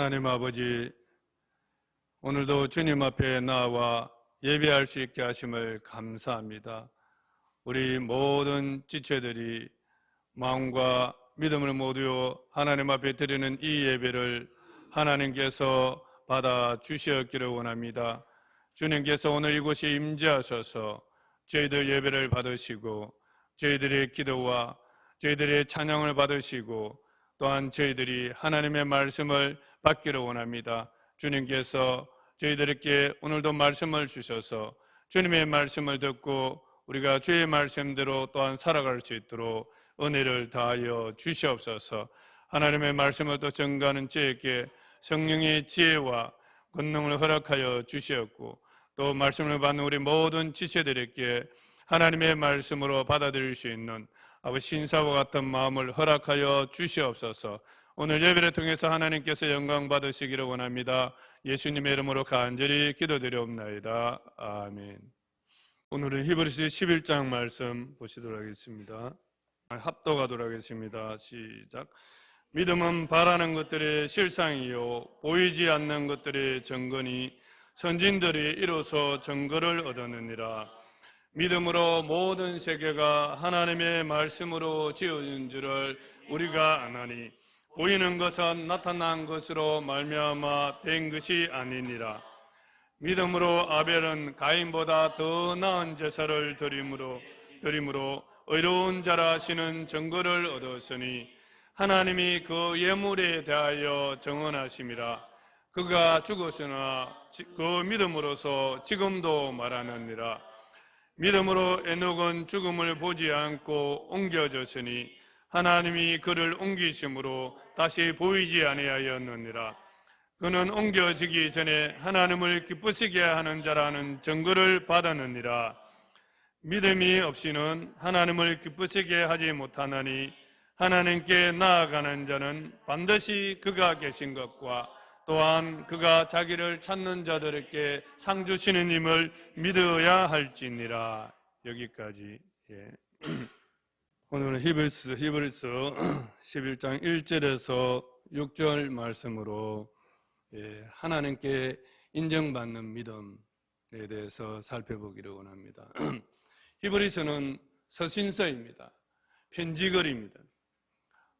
하나님 아버지, 오늘도 주님 앞에 나와 예배할 수 있게 하심을 감사합니다. 우리 모든 지체들이 마음과 믿음을 모두 하나님 앞에 드리는 이 예배를 하나님께서 받아 주시었기를 원합니다. 주님께서 오늘 이곳에 임재하셔서 저희들 예배를 받으시고 저희들의 기도와 저희들의 찬양을 받으시고 또한 저희들이 하나님의 말씀을 받기를 원합니다. 주님께서 저희들에게 오늘도 말씀을 주셔서 주님의 말씀을 듣고 우리가 주의 말씀대로 또한 살아갈 수 있도록 은혜를 다하여 주시옵소서. 하나님의 말씀을 또 전가하는 저에게 성령의 지혜와 권능을 허락하여 주시었고 또 말씀을 받는 우리 모든 지체들에게 하나님의 말씀으로 받아들일 수 있는 아버지 신사와 같은 마음을 허락하여 주시옵소서. 오늘 예배를 통해서 하나님께서 영광 받으시기를 원합니다. 예수님의 이름으로 간절히 기도드리옵나이다. 아멘. 오늘은 히브리서 11장 말씀 보시도록 하겠습니다. 합독하도록 하겠습니다. 시작. 믿음은 바라는 것들의 실상이요 보이지 않는 것들의 증거니 선진들이 이로써 증거를 얻었느니라. 믿음으로 모든 세계가 하나님의 말씀으로 지어진 줄을 우리가 아나니 보이는 것은 나타난 것으로 말미암아 된 것이 아니니라. 믿음으로 아벨은 가인보다 더 나은 제사를 드림으로 의로운 자라 하시는 증거를 얻었으니 하나님이 그 예물에 대하여 정언하심이라. 그가 죽었으나 그 믿음으로서 지금도 말하느니라. 믿음으로 에녹은 죽음을 보지 않고 옮겨졌으니 하나님이 그를 옮기심으로 다시 보이지 아니하였느니라. 그는 옮겨지기 전에 하나님을 기쁘시게 하는 자라는 증거를 받았느니라. 믿음이 없이는 하나님을 기쁘시게 하지 못하나니 하나님께 나아가는 자는 반드시 그가 계신 것과 또한 그가 자기를 찾는 자들에게 상 주시는 힘을 믿어야 할지니라. 여기까지. 오늘은 히브리서 11장 1절에서 6절 말씀으로 하나님께 인정받는 믿음에 대해서 살펴보기를 원합니다. 히브리서는 서신서입니다. 편지글입니다.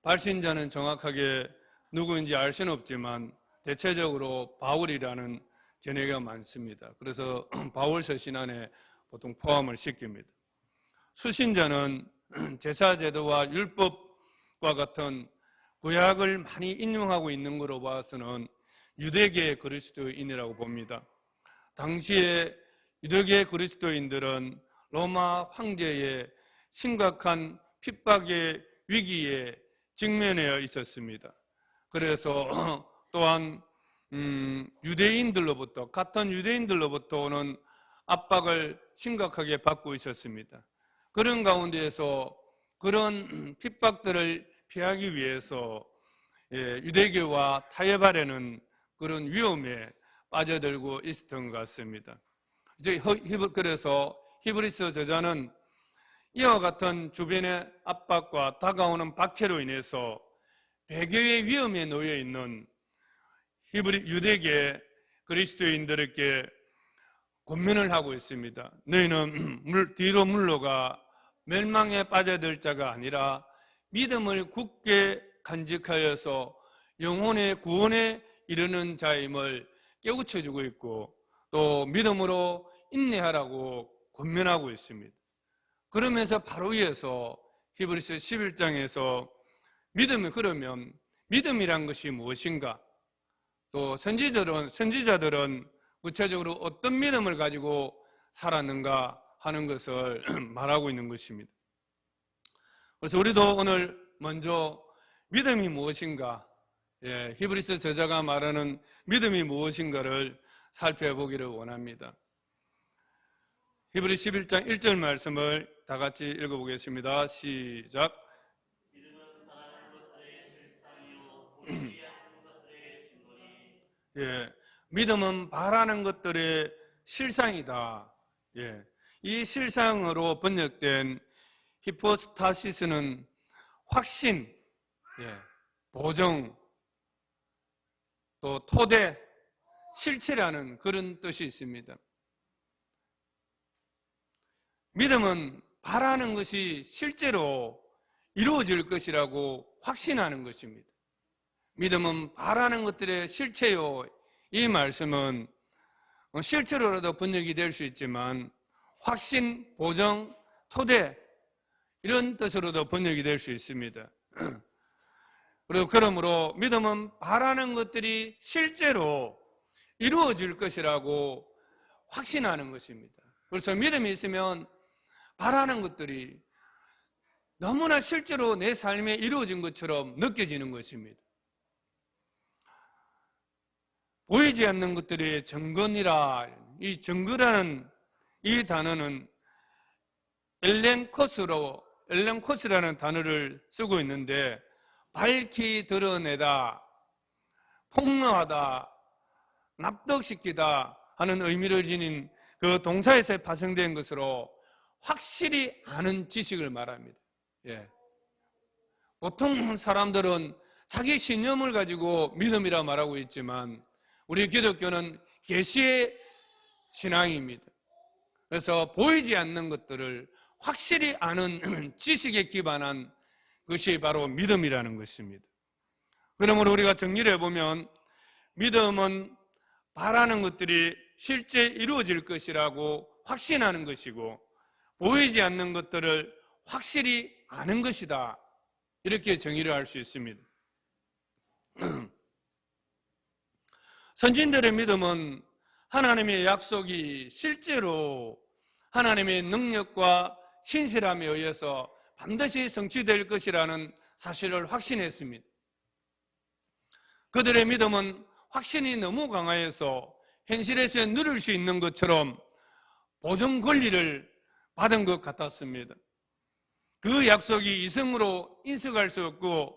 발신자는 정확하게 누구인지 알 수는 없지만 대체적으로 바울이라는 견해가 많습니다. 그래서 바울 서신 안에 보통 포함을 시킵니다. 수신자는 제사제도와 율법과 같은 구약을 많이 인용하고 있는 것으로 봐서는 유대계 그리스도인이라고 봅니다. 당시에 유대계 그리스도인들은 로마 황제의 심각한 핍박의 위기에 직면해 있었습니다. 그래서 또한 유대인들로부터 같은 유대인들로부터 오는 압박을 심각하게 받고 있었습니다. 그런 가운데에서 그런 핍박들을 피하기 위해서 유대교와 타협하려는 그런 위험에 빠져들고 있었던 것 같습니다. 그래서 히브리서 저자는 이와 같은 주변의 압박과 다가오는 박해로 인해서 배교의 위험에 놓여 있는 유대계 그리스도인들에게 권면을 하고 있습니다. 너희는 뒤로 물러가 멸망에 빠져들 자가 아니라 믿음을 굳게 간직하여서 영혼의 구원에 이르는 자임을 깨우쳐주고 있고 또 믿음으로 인내하라고 권면하고 있습니다. 그러면서 바로 위에서 히브리서 11장에서 그러면 믿음이란 것이 무엇인가? 또 선지자들은 구체적으로 어떤 믿음을 가지고 살았는가 하는 것을 말하고 있는 것입니다. 그래서 우리도 오늘 먼저 믿음이 무엇인가, 히브리서 저자가 말하는 믿음이 무엇인가를 살펴보기를 원합니다. 히브리 11장 1절 말씀을 다 같이 읽어보겠습니다. 시작. 믿음은 바라는 것들의 실상이다. 이 실상으로 번역된 히포스타시스는 확신, 보정, 또 토대, 실체라는 그런 뜻이 있습니다. 믿음은 바라는 것이 실제로 이루어질 것이라고 확신하는 것입니다. 믿음은 바라는 것들의 실체요. 이 말씀은 실제로라도 번역이 될 수 있지만 확신, 보정, 토대 이런 뜻으로도 번역이 될 수 있습니다. 그리고 그러므로 믿음은 바라는 것들이 실제로 이루어질 것이라고 확신하는 것입니다. 그래서 믿음이 있으면 바라는 것들이 너무나 실제로 내 삶에 이루어진 것처럼 느껴지는 것입니다. 보이지 않는 것들의 증거니라. 이 증거라는 이 단어는 엘렘코스라는 단어를 쓰고 있는데 밝히 드러내다, 폭로하다, 납득시키다 하는 의미를 지닌 그 동사에서 파생된 것으로 확실히 아는 지식을 말합니다. 예. 보통 사람들은 자기 신념을 가지고 믿음이라 말하고 있지만 우리 기독교는 계시의 신앙입니다. 그래서 보이지 않는 것들을 확실히 아는 지식에 기반한 것이 바로 믿음이라는 것입니다. 그러므로 우리가 정리를 해보면 믿음은 바라는 것들이 실제 이루어질 것이라고 확신하는 것이고 보이지 않는 것들을 확실히 아는 것이다. 이렇게 정의를 할 수 있습니다. 선진들의 믿음은 하나님의 약속이 실제로 하나님의 능력과 신실함에 의해서 반드시 성취될 것이라는 사실을 확신했습니다. 그들의 믿음은 확신이 너무 강하여서 현실에서 누릴 수 있는 것처럼 보증 권리를 받은 것 같았습니다. 그 약속이 이성으로 인식할 수 없고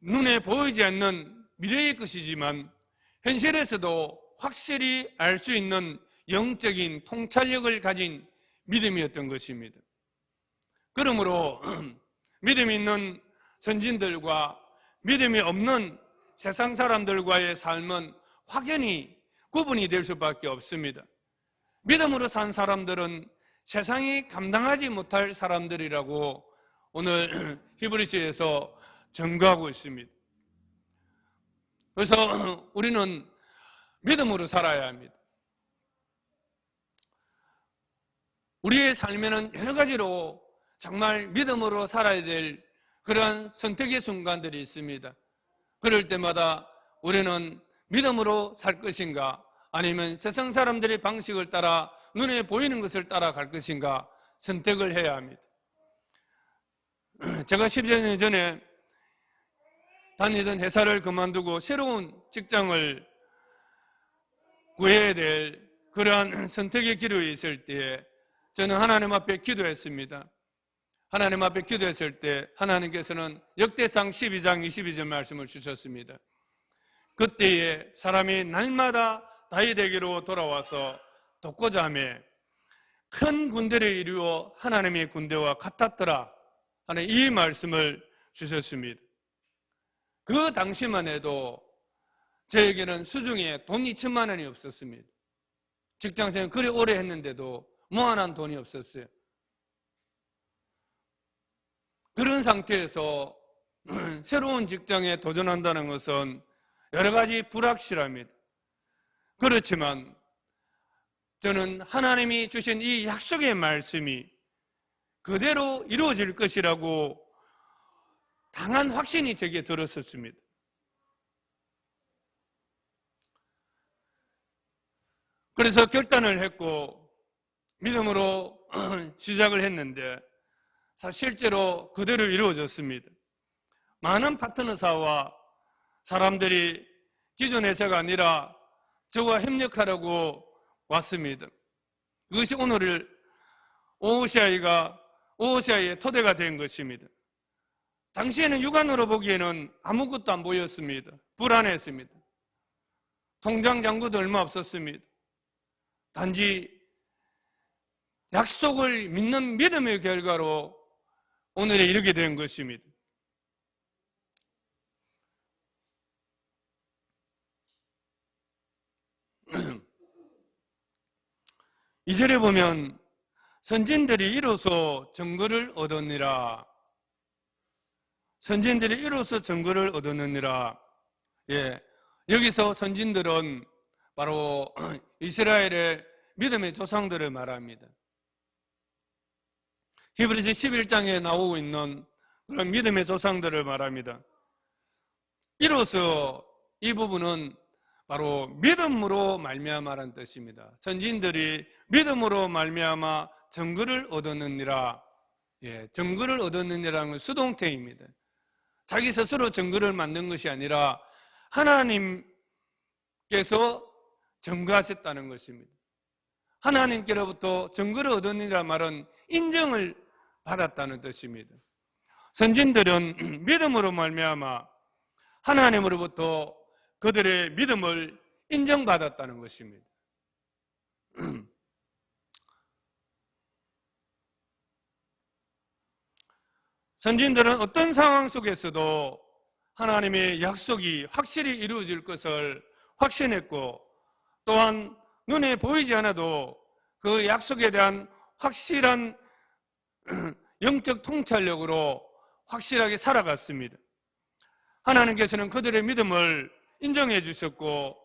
눈에 보이지 않는 미래의 것이지만 현실에서도 확실히 알 수 있는 영적인 통찰력을 가진 믿음이었던 것입니다. 그러므로 믿음이 있는 선진들과 믿음이 없는 세상 사람들과의 삶은 확연히 구분이 될 수밖에 없습니다. 믿음으로 산 사람들은 세상이 감당하지 못할 사람들이라고 오늘 히브리서에서 증거하고 있습니다. 그래서 우리는 믿음으로 살아야 합니다. 우리의 삶에는 여러 가지로 정말 믿음으로 살아야 될 그러한 선택의 순간들이 있습니다. 그럴 때마다 우리는 믿음으로 살 것인가 아니면 세상 사람들의 방식을 따라 눈에 보이는 것을 따라갈 것인가 선택을 해야 합니다. 제가 10여 년 전에 다니던 회사를 그만두고 새로운 직장을 구해야 될 그러한 선택의 기로에 있을 때에 저는 하나님 앞에 기도했습니다. 하나님 앞에 기도했을 때 하나님께서는 역대상 12장 22절 말씀을 주셨습니다. 그때에 사람이 날마다 다윗에게로 돌아와서 돕고자 하며 큰 군대를 이루어 하나님의 군대와 같았더라 하는 이 말씀을 주셨습니다. 그 당시만 해도 저에게는 수중에 돈 2천만 원이 없었습니다. 직장생활 그리 오래 했는데도 모아놓은 돈이 없었어요. 그런 상태에서 새로운 직장에 도전한다는 것은 여러 가지 불확실합니다. 그렇지만 저는 하나님이 주신 이 약속의 말씀이 그대로 이루어질 것이라고 강한 확신이 제게 들었었습니다. 그래서 결단을 했고 믿음으로 시작을 했는데 실제로 그대로 이루어졌습니다. 많은 파트너사와 사람들이 기존 회사가 아니라 저와 협력하려고 왔습니다. 그것이 오늘 오오시아의 토대가 된 것입니다. 당시에는 육안으로 보기에는 아무것도 안 보였습니다. 불안했습니다. 통장 잔고도 얼마 없었습니다. 단지 약속을 믿는 믿음의 결과로 오늘에 이르게 된 것입니다. 2절에 보면 선진들이 이로써 증거를 얻었느니라. 선진들이 이로써 증거를 얻었느니라. 예, 여기서 선진들은 바로 이스라엘의 믿음의 조상들을 말합니다. 히브리서 11장에 나오고 있는 그런 믿음의 조상들을 말합니다. 이로써 이 부분은 바로 믿음으로 말미암아라는 뜻입니다. 선진들이 믿음으로 말미암아 증거를 얻었느니라. 예, 증거를 얻었느니라는 건 수동태입니다. 자기 스스로 증거를 만든 것이 아니라 하나님께서 증거하셨다는 것입니다. 하나님께로부터 증거를 얻었느니라 말은 인정을 받았다는 뜻입니다. 선진들은 믿음으로 말미암아 하나님으로부터 그들의 믿음을 인정받았다는 것입니다. 선진들은 어떤 상황 속에서도 하나님의 약속이 확실히 이루어질 것을 확신했고, 또한 눈에 보이지 않아도 그 약속에 대한 확실한 영적 통찰력으로 확실하게 살아갔습니다. 하나님께서는 그들의 믿음을 인정해 주셨고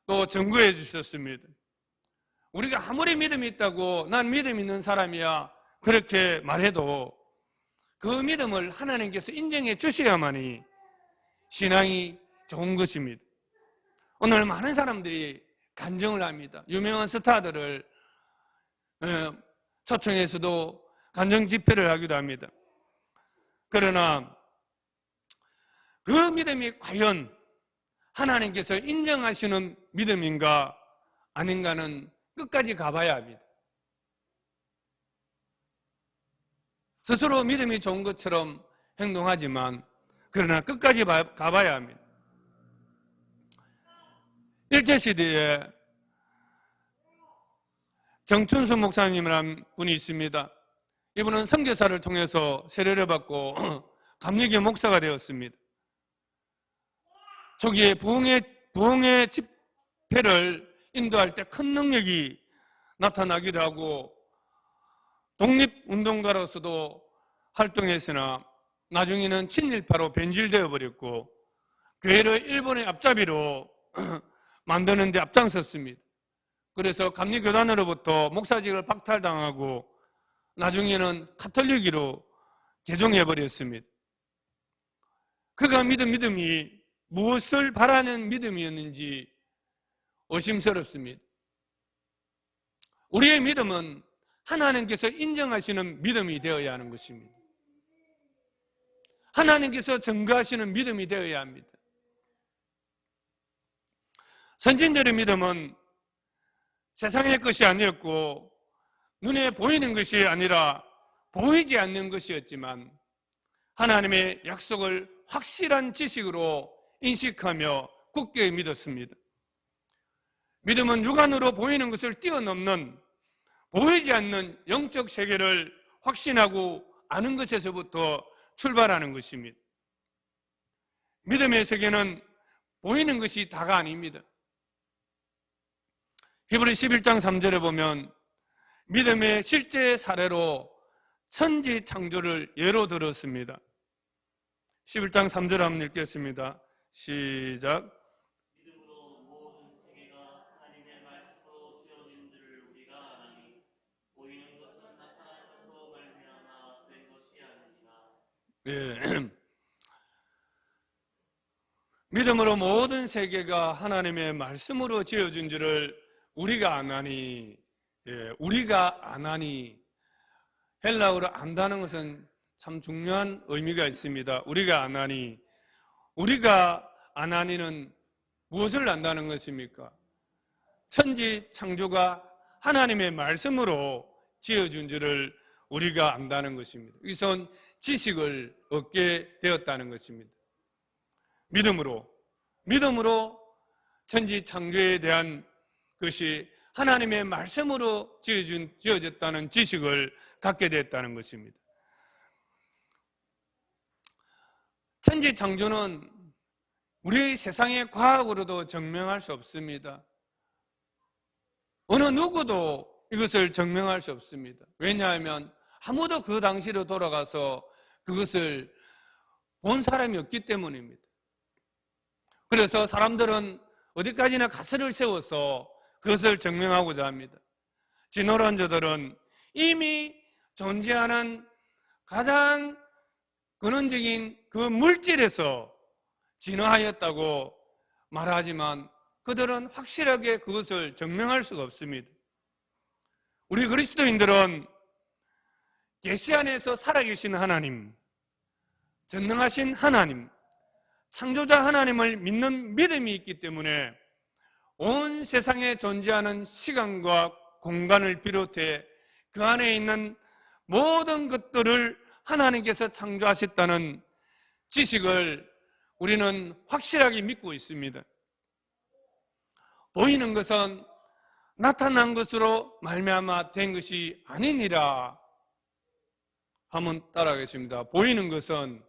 또 증거해 주셨습니다. 우리가 아무리 믿음이 있다고 난 믿음 있는 사람이야 그렇게 말해도 그 믿음을 하나님께서 인정해 주셔야만이 신앙이 좋은 것입니다. 오늘 많은 사람들이 간증을 합니다. 유명한 스타들을 초청해서도 간증 집회를 하기도 합니다. 그러나 그 믿음이 과연 하나님께서 인정하시는 믿음인가 아닌가는 끝까지 가봐야 합니다. 스스로 믿음이 좋은 것처럼 행동하지만 그러나 끝까지 가봐야 합니다. 일제시대에 정춘수 목사님이라는 분이 있습니다. 이분은 선교사를 통해서 세례를 받고 감리교 목사가 되었습니다. 초기에 부흥의 집회를 인도할 때 큰 능력이 나타나기도 하고 독립운동가로서도 활동했으나 나중에는 친일파로 변질되어 버렸고 교회를 일본의 앞잡이로 만드는 데 앞장섰습니다. 그래서 감리교단으로부터 목사직을 박탈당하고 나중에는 카톨릭으로 개종해버렸습니다. 그가 믿은 믿음이 무엇을 바라는 믿음이었는지 의심스럽습니다. 우리의 믿음은 하나님께서 인정하시는 믿음이 되어야 하는 것입니다. 하나님께서 증거하시는 믿음이 되어야 합니다. 선진들의 믿음은 세상의 것이 아니었고 눈에 보이는 것이 아니라 보이지 않는 것이었지만 하나님의 약속을 확실한 지식으로 인식하며 굳게 믿었습니다. 믿음은 육안으로 보이는 것을 뛰어넘는 보이지 않는 영적 세계를 확신하고 아는 것에서부터 출발하는 것입니다. 믿음의 세계는 보이는 것이 다가 아닙니다. 히브리 11장 3절에 보면 믿음의 실제 사례로 천지 창조를 예로 들었습니다. 11장 3절 한번 읽겠습니다. 시작. 믿음으로 모든 세계가 하나님의 말씀으로 지어진 줄을 우리가 아나니 보이는 것은 나타나셔서 말미암아 된 것이 아니니라. 예. 믿음으로 모든 세계가 하나님의 말씀으로 지어진 줄을 우리가 아나니, 우리가 아나니, 헬라어로 안다는 것은 참 중요한 의미가 있습니다. 우리가 아나니, 우리가 아나니는 무엇을 안다는 것입니까? 천지 창조가 하나님의 말씀으로 지어준 줄을 우리가 안다는 것입니다. 이선 지식을 얻게 되었다는 것입니다. 믿음으로 천지 창조에 대한 것이 하나님의 말씀으로 지어졌다는 지식을 갖게 됐다는 것입니다. 천지 창조는 우리 세상의 과학으로도 증명할 수 없습니다. 어느 누구도 이것을 증명할 수 없습니다. 왜냐하면 아무도 그 당시로 돌아가서 그것을 본 사람이 없기 때문입니다. 그래서 사람들은 어디까지나 가설을 세워서 그것을 증명하고자 합니다. 진화론자들은 이미 존재하는 가장 근원적인 그 물질에서 진화하였다고 말하지만 그들은 확실하게 그것을 증명할 수가 없습니다. 우리 그리스도인들은 계시 안에서 살아계신 하나님, 전능하신 하나님, 창조자 하나님을 믿는 믿음이 있기 때문에 온 세상에 존재하는 시간과 공간을 비롯해 그 안에 있는 모든 것들을 하나님께서 창조하셨다는 지식을 우리는 확실하게 믿고 있습니다. 보이는 것은 나타난 것으로 말미암아 된 것이 아니니라. 한번 따라하겠습니다. 보이는 것은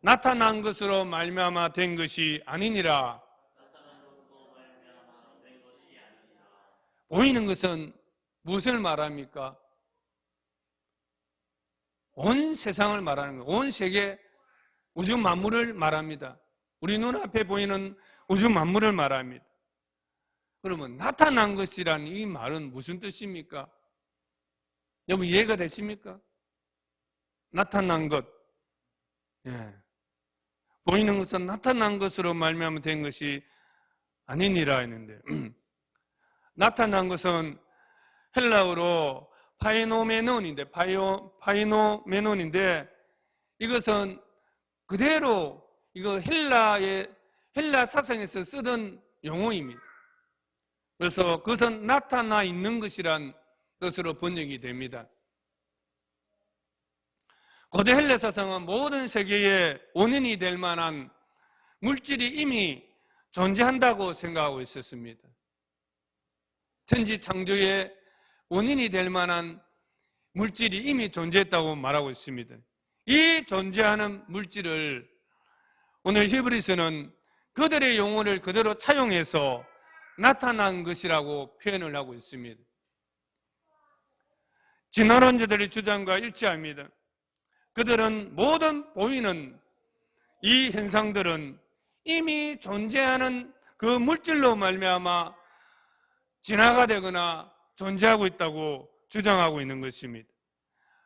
나타난 것으로 말미암아 된 것이 아니니라. 보이는 것은 무엇을 말합니까? 온 세상을 말하는 거예요. 온 세계 우주 만물을 말합니다. 우리 눈앞에 보이는 우주 만물을 말합니다. 그러면 나타난 것이라는 이 말은 무슨 뜻입니까? 여러분 이해가 되십니까? 나타난 것. 예. 보이는 것은 나타난 것으로 말미암아 된 것이 아니니라 했는데 나타난 것은 헬라어로 파이노메논인데 이것은 그대로 이거 헬라 사상에서 쓰던 용어입니다. 그래서 그것은 나타나 있는 것이란 뜻으로 번역이 됩니다. 고대 헬라 사상은 모든 세계의 원인이 될 만한 물질이 이미 존재한다고 생각하고 있었습니다. 천지 창조의 원인이 될 만한 물질이 이미 존재했다고 말하고 있습니다. 이 존재하는 물질을 오늘 히브리서는 그들의 용어를 그대로 차용해서 나타난 것이라고 표현을 하고 있습니다. 진화론자들의 주장과 일치합니다. 그들은 모든 보이는 이 현상들은 이미 존재하는 그 물질로 말미암아 진화가 되거나 존재하고 있다고 주장하고 있는 것입니다.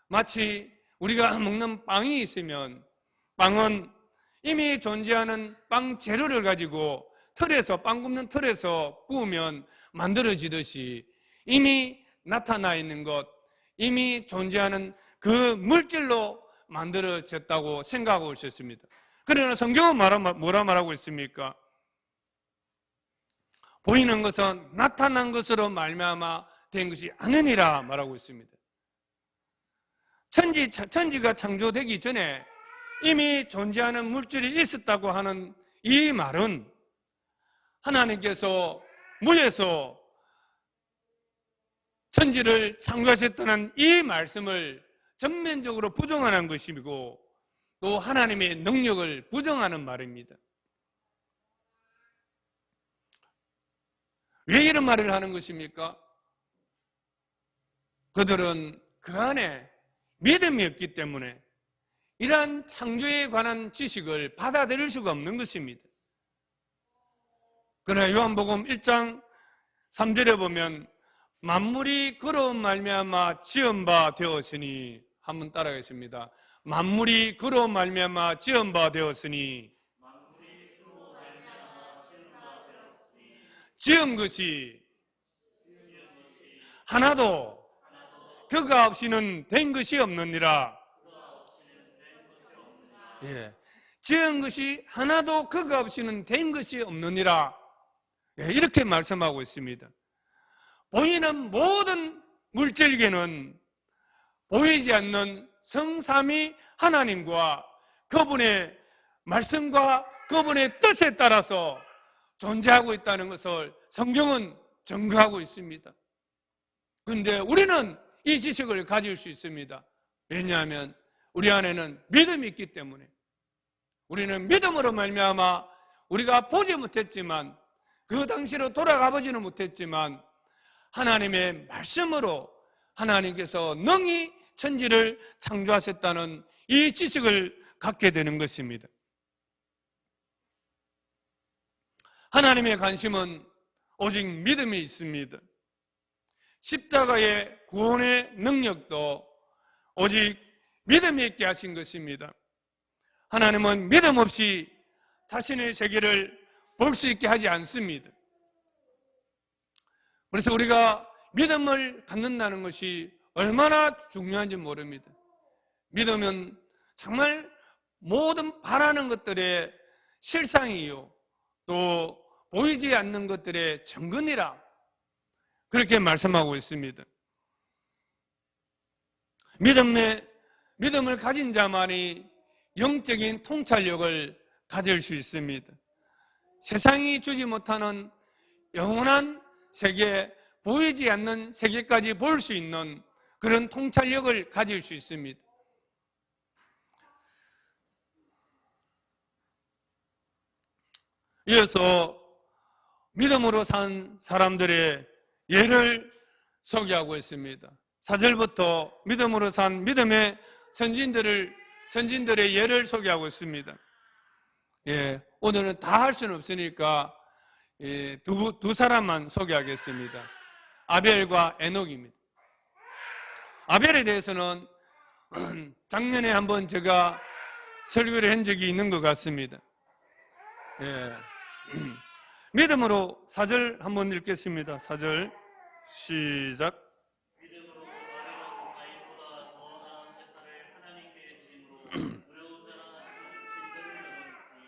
마치 우리가 먹는 빵이 있으면 빵은 이미 존재하는 빵 재료를 가지고 빵 굽는 틀에서 구우면 만들어지듯이 이미 나타나 있는 것, 이미 존재하는 그 물질로 만들어졌다고 생각하고 있었습니다. 그러나 성경은 뭐라 말하고 있습니까? 보이는 것은 나타난 것으로 말미암아 된 것이 아니니라 말하고 있습니다. 천지가 창조되기 전에 이미 존재하는 물질이 있었다고 하는 이 말은 하나님께서 무에서 천지를 창조하셨다는 이 말씀을 전면적으로 부정하는 것이고 또 하나님의 능력을 부정하는 말입니다. 왜 이런 말을 하는 것입니까? 그들은 그 안에 믿음이 없기 때문에 이러한 창조에 관한 지식을 받아들일 수가 없는 것입니다. 그러나 요한복음 1장 3절에 보면 만물이 그로 말미암아 지은 바 되었으니 한번 따라하겠습니다. 만물이 그로 말미암아 지은 바 되었으니 지은 것이 하나도 그가 없이는 된 것이 없느니라. 예. 지은 것이 하나도 그가 없이는 된 것이 없느니라. 예, 이렇게 말씀하고 있습니다. 보이는 모든 물질계는 보이지 않는 성삼위 하나님과 그분의 말씀과 그분의 뜻에 따라서 존재하고 있다는 것을 성경은 증거하고 있습니다. 그런데 우리는 이 지식을 가질 수 있습니다. 왜냐하면 우리 안에는 믿음이 있기 때문에 우리는 믿음으로 말미암아 우리가 보지 못했지만 그 당시로 돌아가 보지는 못했지만 하나님의 말씀으로 하나님께서 능히 천지를 창조하셨다는 이 지식을 갖게 되는 것입니다. 하나님의 관심은 오직 믿음이 있습니다. 십자가의 구원의 능력도 오직 믿음이 있게 하신 것입니다. 하나님은 믿음 없이 자신의 세계를 볼 수 있게 하지 않습니다. 그래서 우리가 믿음을 갖는다는 것이 얼마나 중요한지 모릅니다. 믿음은 정말 모든 바라는 것들의 실상이요, 또 보이지 않는 것들의 증거니라, 그렇게 말씀하고 있습니다. 믿음을 가진 자만이 영적인 통찰력을 가질 수 있습니다. 세상이 주지 못하는 영원한 세계, 보이지 않는 세계까지 볼 수 있는 그런 통찰력을 가질 수 있습니다. 이어서 믿음으로 산 사람들의 예를 소개하고 있습니다. 4절부터 믿음으로 산 믿음의 선진들의 예를 소개하고 있습니다. 오늘은 다 할 수는 없으니까 두 사람만 소개하겠습니다. 아벨과 에녹입니다. 아벨에 대해서는 작년에 한번 제가 설교를 한 적이 있는 것 같습니다. 믿음으로 4절 한번 읽겠습니다. 4절 시작. 믿음으로 아벨은 가인보다 더 나은 제사를 하나님께 드림으로 의로우자라 진들을 넘었으니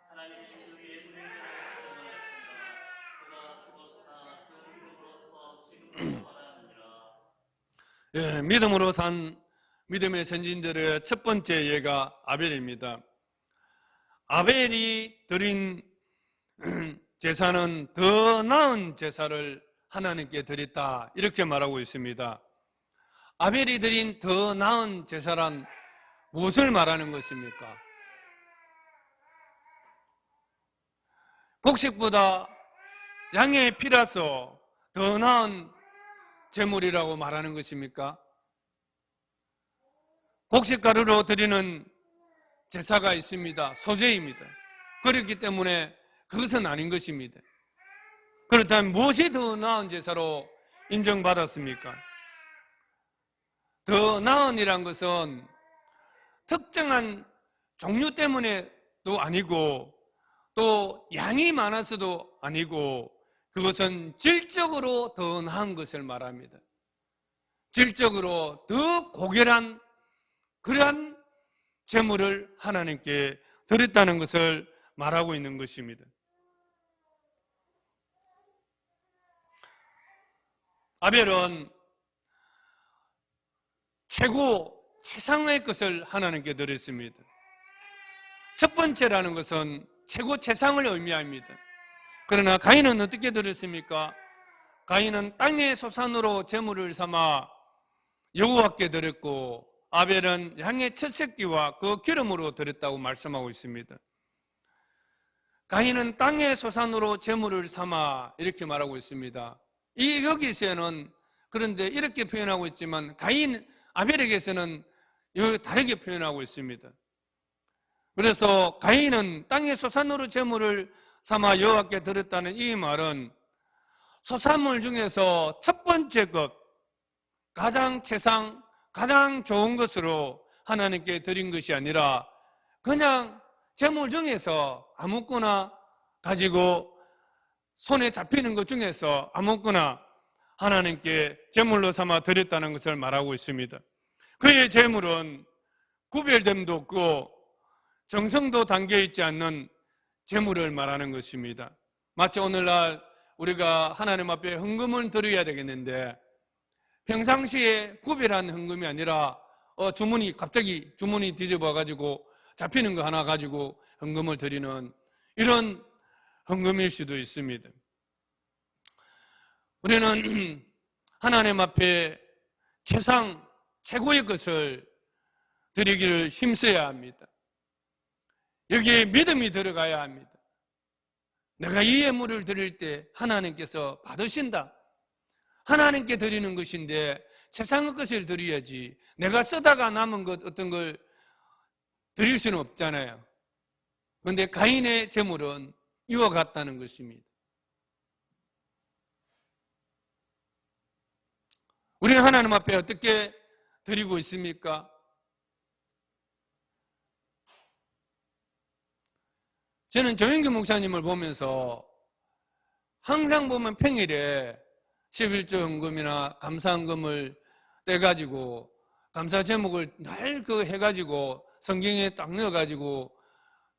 하나님은 그의 불행자를 정하였습니다. 그가 죽었으나 그 믿음으로써 지금도 말하느니라. 믿음으로 산 믿음의 선진들의 첫 번째 예가 아벨입니다. 아벨이 드린 제사는 더 나은 제사를 하나님께 드렸다, 이렇게 말하고 있습니다. 아벨이 드린 더 나은 제사란 무엇을 말하는 것입니까? 곡식보다 양의 피라서 더 나은 제물이라고 말하는 것입니까? 곡식가루로 드리는 제사가 있습니다. 소제입니다. 그렇기 때문에 그것은 아닌 것입니다. 그렇다면 무엇이 더 나은 제사로 인정받았습니까? 더 나은이란 것은 특정한 종류 때문에도 아니고 또 양이 많아서도 아니고 그것은 질적으로 더 나은 것을 말합니다. 질적으로 더 고결한 그러한 제물을 하나님께 드렸다는 것을 말하고 있는 것입니다. 아벨은 최상의 것을 하나님께 드렸습니다. 첫 번째라는 것은 최상을 의미합니다. 그러나 가인은 어떻게 드렸습니까? 가인은 땅의 소산으로 제물을 삼아 여호와께 드렸고 아벨은 양의 첫 새끼와 그 기름으로 드렸다고 말씀하고 있습니다. 가인은 땅의 소산으로 제물을 삼아 이렇게 말하고 있습니다. 여기서는 그런데 이렇게 표현하고 있지만 아벨에게서는 다르게 표현하고 있습니다. 그래서 가인은 땅의 소산으로 제물을 삼아 여호와께 드렸다는 이 말은 소산물 중에서 첫 번째 것, 가장 최상, 가장 좋은 것으로 하나님께 드린 것이 아니라 그냥 제물 중에서 아무거나 가지고 손에 잡히는 것 중에서 아무거나 하나님께 제물로 삼아 드렸다는 것을 말하고 있습니다. 그의 제물은 구별됨도 없고 정성도 담겨있지 않는 제물을 말하는 것입니다. 마치 오늘날 우리가 하나님 앞에 헌금을 드려야 되겠는데 평상시에 구별한 헌금이 아니라 갑자기 주문이 뒤집어가지고 잡히는 거 하나 가지고 헌금을 드리는 이런 헌금일 수도 있습니다. 우리는 하나님 앞에 최고의 것을 드리기를 힘써야 합니다. 여기에 믿음이 들어가야 합니다. 내가 이 예물을 드릴 때 하나님께서 받으신다. 하나님께 드리는 것인데 세상의 것을 드려야지 내가 쓰다가 남은 것 어떤 걸 드릴 수는 없잖아요. 그런데 가인의 제물은 이와 같다는 것입니다. 우리는 하나님 앞에 어떻게 드리고 있습니까? 저는 정영규 목사님을 보면서 항상 보면 평일에 11조 헌금이나 감사헌금을 떼가지고 감사 제목을 날 그 해가지고 성경에 딱 넣어가지고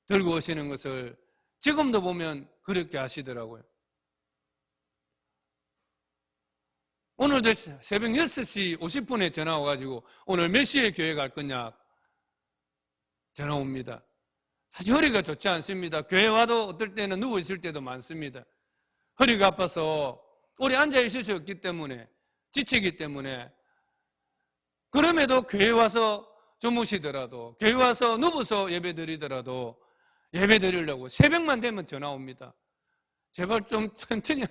들고 오시는 것을 지금도 보면 그렇게 하시더라고요. 오늘도 새벽 6시 50분에 전화 와가지고 오늘 몇 시에 교회 갈 거냐 전화 옵니다. 사실 허리가 좋지 않습니다. 교회 와도 어떨 때는 누워 있을 때도 많습니다. 허리가 아파서 오래 앉아 있을 수 없기 때문에 지치기 때문에 그럼에도 교회 와서 주무시더라도 교회 와서 누워서 예배 드리더라도 예배 드리려고 새벽만 되면 전화 옵니다. 제발 좀 천천히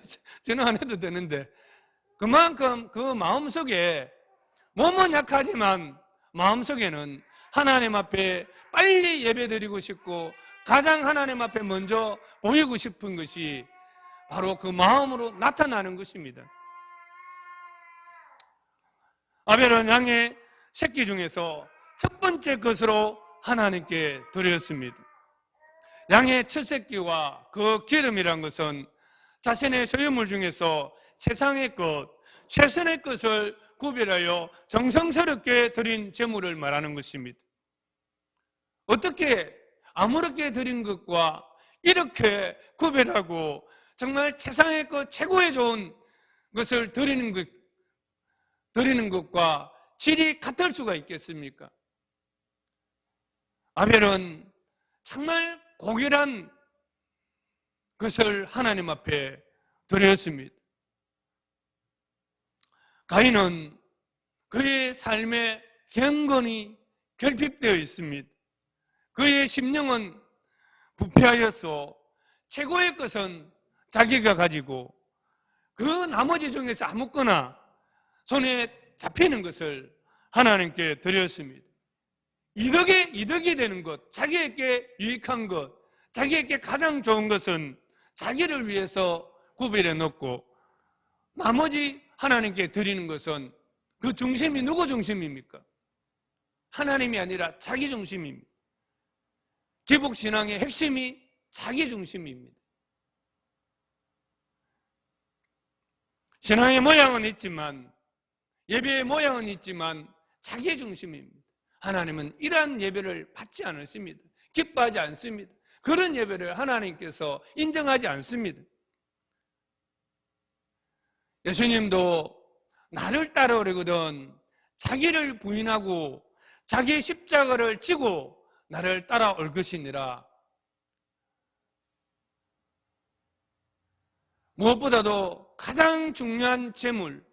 전화 안 해도 되는데 그만큼 그 마음속에 몸은 약하지만 마음속에는 하나님 앞에 빨리 예배 드리고 싶고 가장 하나님 앞에 먼저 보이고 싶은 것이 바로 그 마음으로 나타나는 것입니다. 아벨은 양의 새끼 중에서 첫 번째 것으로 하나님께 드렸습니다. 양의 첫 새끼와 그 기름이란 것은 자신의 소유물 중에서 세상의 것, 최선의 것을 구별하여 정성스럽게 드린 제물을 말하는 것입니다. 어떻게 아무렇게 드린 것과 이렇게 구별하고 정말 세상의 것 최고의 좋은 것을 드리는 것과 질이 같을 수가 있겠습니까? 아벨은 정말 고결한 것을 하나님 앞에 드렸습니다. 가인은 그의 삶에 경건이 결핍되어 있습니다. 그의 심령은 부패하여서 최고의 것은 자기가 가지고 그 나머지 중에서 아무거나 손에 잡히는 것을 하나님께 드렸습니다. 이득이 되는 것, 자기에게 유익한 것, 자기에게 가장 좋은 것은 자기를 위해서 구별해 놓고 나머지 하나님께 드리는 것은 그 중심이 누구 중심입니까? 하나님이 아니라 자기 중심입니다. 기복신앙의 핵심이 자기 중심입니다. 신앙의 모양은 있지만 예배의 모양은 있지만 자기 중심입니다. 하나님은 이러한 예배를 받지 않으십니다. 기뻐하지 않습니다. 그런 예배를 하나님께서 인정하지 않습니다. 예수님도 나를 따라오려거든 자기를 부인하고 자기의 십자가를 지고 나를 따라올 것이니라. 무엇보다도 가장 중요한 제물,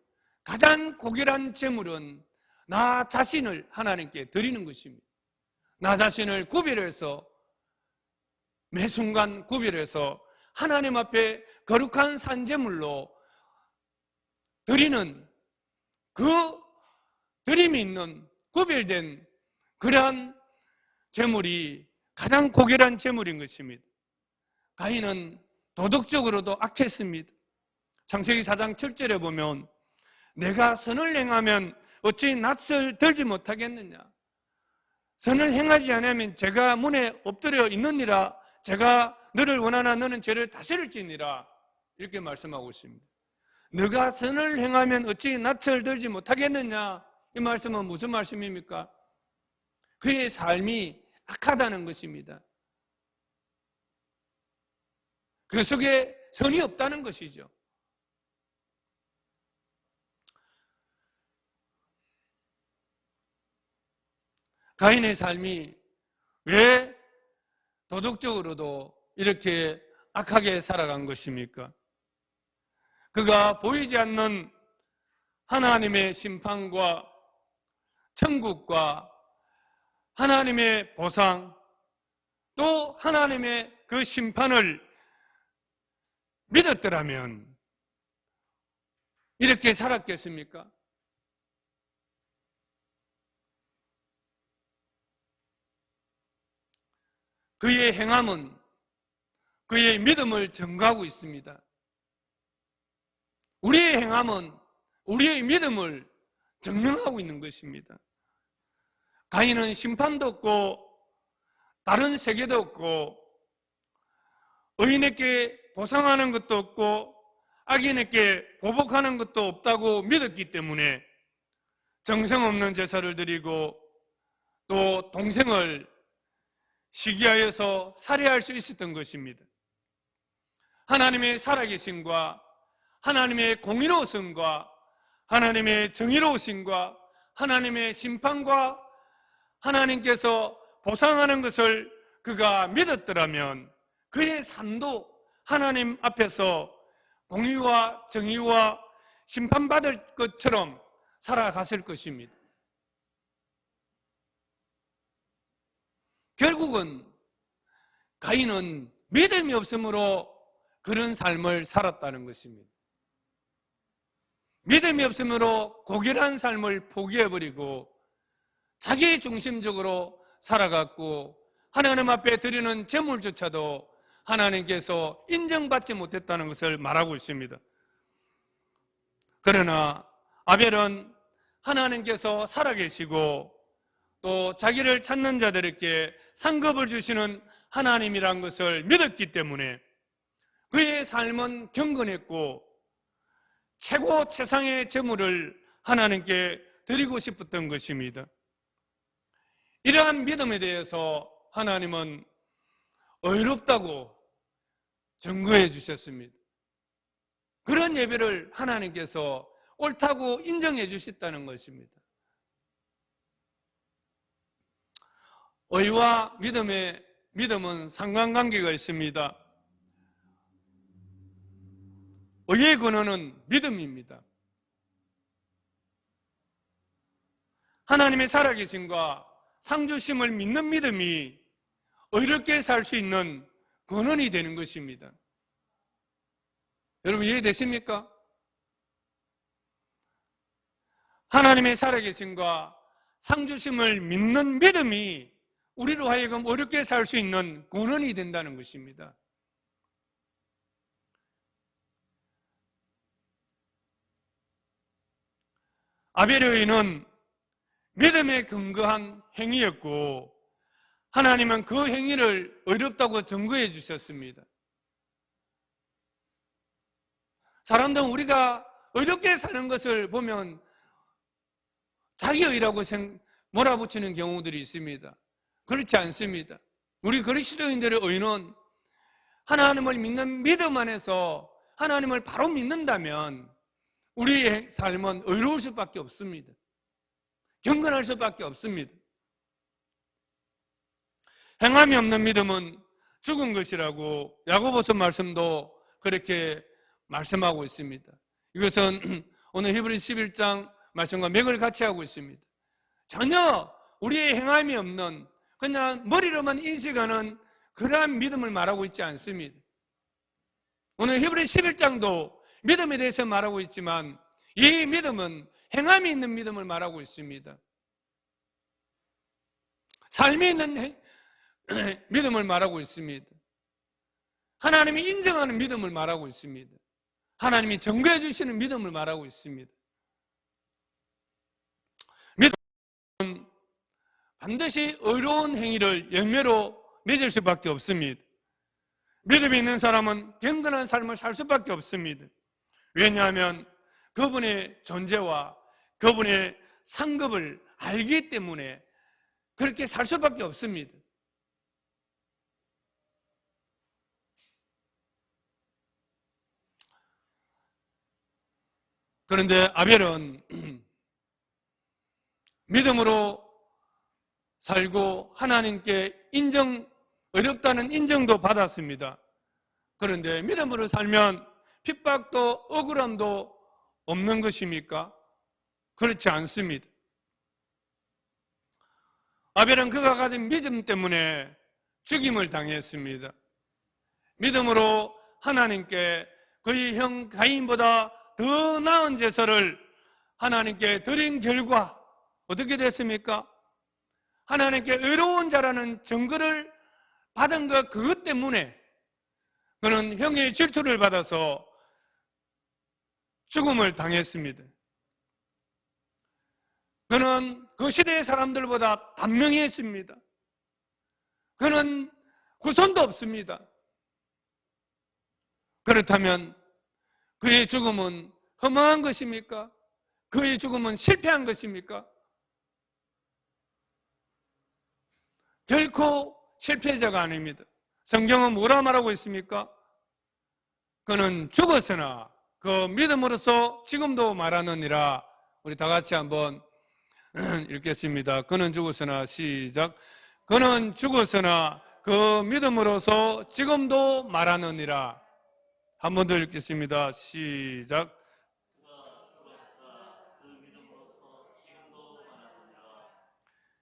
가장 고결한 제물은 나 자신을 하나님께 드리는 것입니다. 나 자신을 구별해서 매 순간 구별해서 하나님 앞에 거룩한 산제물로 드리는 그 드림이 있는 구별된 그러한 제물이 가장 고결한 제물인 것입니다. 가인은 도덕적으로도 악했습니다. 창세기 4장 7절에 보면 내가 선을 행하면 어찌 낯을 들지 못하겠느냐. 선을 행하지 않으면 제가 문에 엎드려 있느니라. 제가 너를 원하나 너는 죄를 다스릴지니라. 이렇게 말씀하고 있습니다. 너가 선을 행하면 어찌 낯을 들지 못하겠느냐. 이 말씀은 무슨 말씀입니까? 그의 삶이 악하다는 것입니다. 그 속에 선이 없다는 것이죠. 가인의 삶이 왜 도덕적으로도 이렇게 악하게 살아간 것입니까? 그가 보이지 않는 하나님의 심판과 천국과 하나님의 보상 또 하나님의 그 심판을 믿었더라면 이렇게 살았겠습니까? 그의 행함은 그의 믿음을 증거하고 있습니다. 우리의 행함은 우리의 믿음을 증명하고 있는 것입니다. 가인은 심판도 없고 다른 세계도 없고 의인에게 보상하는 것도 없고 악인에게 보복하는 것도 없다고 믿었기 때문에 정성 없는 제사를 드리고 또 동생을 시기하여서 살해할 수 있었던 것입니다. 하나님의 살아계심과 하나님의 공의로우심과 하나님의 정의로우심과 하나님의 심판과 하나님께서 보상하는 것을 그가 믿었더라면 그의 삶도 하나님 앞에서 공의와 정의와 심판받을 것처럼 살아갔을 것입니다. 결국은 가인은 믿음이 없으므로 그런 삶을 살았다는 것입니다. 믿음이 없으므로 고결한 삶을 포기해버리고 자기 중심적으로 살아갔고 하나님 앞에 드리는 제물조차도 하나님께서 인정받지 못했다는 것을 말하고 있습니다. 그러나 아벨은 하나님께서 살아계시고 또 자기를 찾는 자들에게 상급을 주시는 하나님이란 것을 믿었기 때문에 그의 삶은 경건했고 최고 최상의 제물을 하나님께 드리고 싶었던 것입니다. 이러한 믿음에 대해서 하나님은 의롭다고 증거해 주셨습니다. 그런 예배를 하나님께서 옳다고 인정해 주셨다는 것입니다. 의와 믿음은 상관관계가 있습니다. 의의 근원은 믿음입니다. 하나님의 살아계심과 상주심을 믿는 믿음이 의롭게 살 수 있는 근원이 되는 것입니다. 여러분 이해되십니까? 하나님의 살아계심과 상주심을 믿는 믿음이 우리로 하여금 어렵게 살 수 있는 근원이 된다는 것입니다. 아벨의 의는 믿음에 근거한 행위였고 하나님은 그 행위를 의롭다고 증거해 주셨습니다. 사람들은 우리가 의롭게 사는 것을 보면 자기의라고 몰아붙이는 경우들이 있습니다. 그렇지 않습니다. 우리 그리스도인들의 의는 하나님을 믿는 믿음 안에서 하나님을 바로 믿는다면 우리의 삶은 의로울 수밖에 없습니다. 경건할 수밖에 없습니다. 행함이 없는 믿음은 죽은 것이라고 야고보서 말씀도 그렇게 말씀하고 있습니다. 이것은 오늘 히브리서 11장 말씀과 맥을 같이 하고 있습니다. 전혀 우리의 행함이 없는 그냥 머리로만 인식하는 그러한 믿음을 말하고 있지 않습니다. 오늘 히브리서 11장도 믿음에 대해서 말하고 있지만 이 믿음은 행함이 있는 믿음을 말하고 있습니다. 삶이 있는 믿음을 말하고 있습니다. 하나님이 인정하는 믿음을 말하고 있습니다. 하나님이 증거해 주시는 믿음을 말하고 있습니다. 믿음은 반드시 의로운 행위를 열매로 맺을 수밖에 없습니다. 믿음이 있는 사람은 경건한 삶을 살 수밖에 없습니다. 왜냐하면 그분의 존재와 그분의 상급을 알기 때문에 그렇게 살 수밖에 없습니다. 그런데 아벨은 믿음으로 살고 하나님께 어렵다는 인정도 받았습니다. 그런데 믿음으로 살면 핍박도 억울함도 없는 것입니까? 그렇지 않습니다. 아벨은 그가 가진 믿음 때문에 죽임을 당했습니다. 믿음으로 하나님께 그의 형 가인보다 더 나은 제사를 하나님께 드린 결과 어떻게 됐습니까? 하나님께 의로운 자라는 증거를 받은 것 그것 때문에 그는 형의 질투를 받아서 죽음을 당했습니다. 그는 그 시대의 사람들보다 단명했습니다. 그는 후손도 없습니다. 그렇다면 그의 죽음은 허망한 것입니까? 그의 죽음은 실패한 것입니까? 결코 실패자가 아닙니다. 성경은 뭐라 말하고 있습니까? 그는 죽었으나 그 믿음으로써 지금도 말하느니라. 우리 다 같이 한번 읽겠습니다. 그는 죽었으나 시작. 그는 죽었으나 그 믿음으로써 지금도 말하느니라. 한 번 더 읽겠습니다. 시작.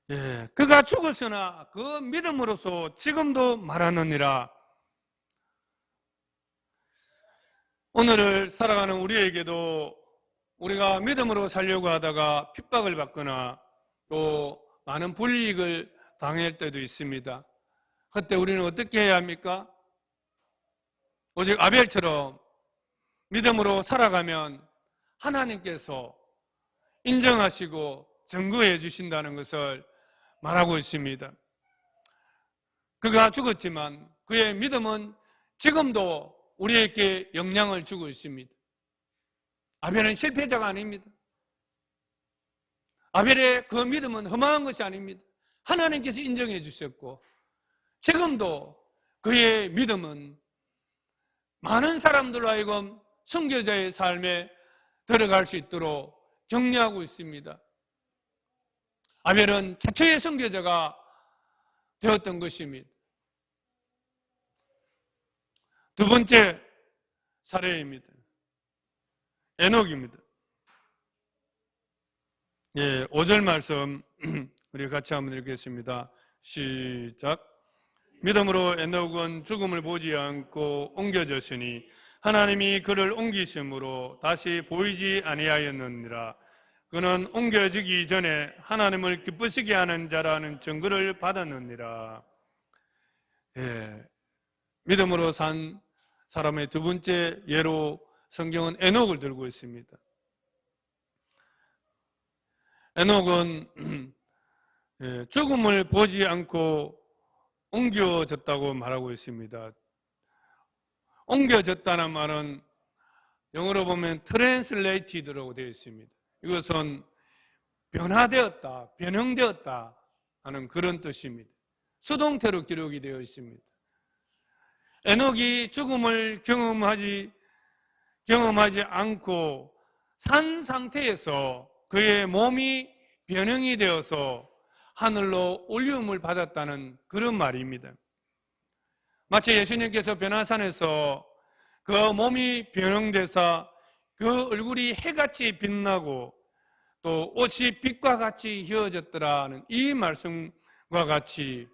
예, 그가 죽었으나 그 믿음으로써 지금도 말하느니라. 오늘을 살아가는 우리에게도 우리가 믿음으로 살려고 하다가 핍박을 받거나 또 많은 불이익을 당할 때도 있습니다. 그때 우리는 어떻게 해야 합니까? 오직 아벨처럼 믿음으로 살아가면 하나님께서 인정하시고 증거해 주신다는 것을 말하고 있습니다. 그가 죽었지만 그의 믿음은 지금도 우리에게 영향을 주고 있습니다. 아벨은 실패자가 아닙니다. 아벨의 그 믿음은 허망한 것이 아닙니다. 하나님께서 인정해 주셨고 지금도 그의 믿음은 많은 사람들로 하여금 순교자의 삶에 들어갈 수 있도록 격려하고 있습니다. 아벨은 최초의 순교자가 되었던 것입니다. 두 번째 사례입니다. 에녹입니다. 예, 5절 말씀 우리 같이 한번 읽겠습니다. 시작. 믿음으로 에녹은 죽음을 보지 않고 옮겨졌으니 하나님이 그를 옮기심으로 다시 보이지 아니하였느니라. 그는 옮겨지기 전에 하나님을 기쁘시게 하는 자라는 증거를 받았느니라. 예, 믿음으로 산 사람의 두 번째 예로 성경은 에녹을 들고 있습니다. 에녹은 죽음을 보지 않고 옮겨졌다고 말하고 있습니다. 옮겨졌다는 말은 영어로 보면 트랜슬레이티드라고 되어 있습니다. 이것은 변화되었다, 변형되었다 하는 그런 뜻입니다. 수동태로 기록이 되어 있습니다. 에녹이 죽음을 경험하지 않고 산 상태에서 그의 몸이 변형이 되어서 하늘로 올리움을 받았다는 그런 말입니다. 마치 예수님께서 변화산에서 그 몸이 변형돼서 그 얼굴이 해같이 빛나고 또 옷이 빛과 같이 휘어졌더라는 이 말씀과 같이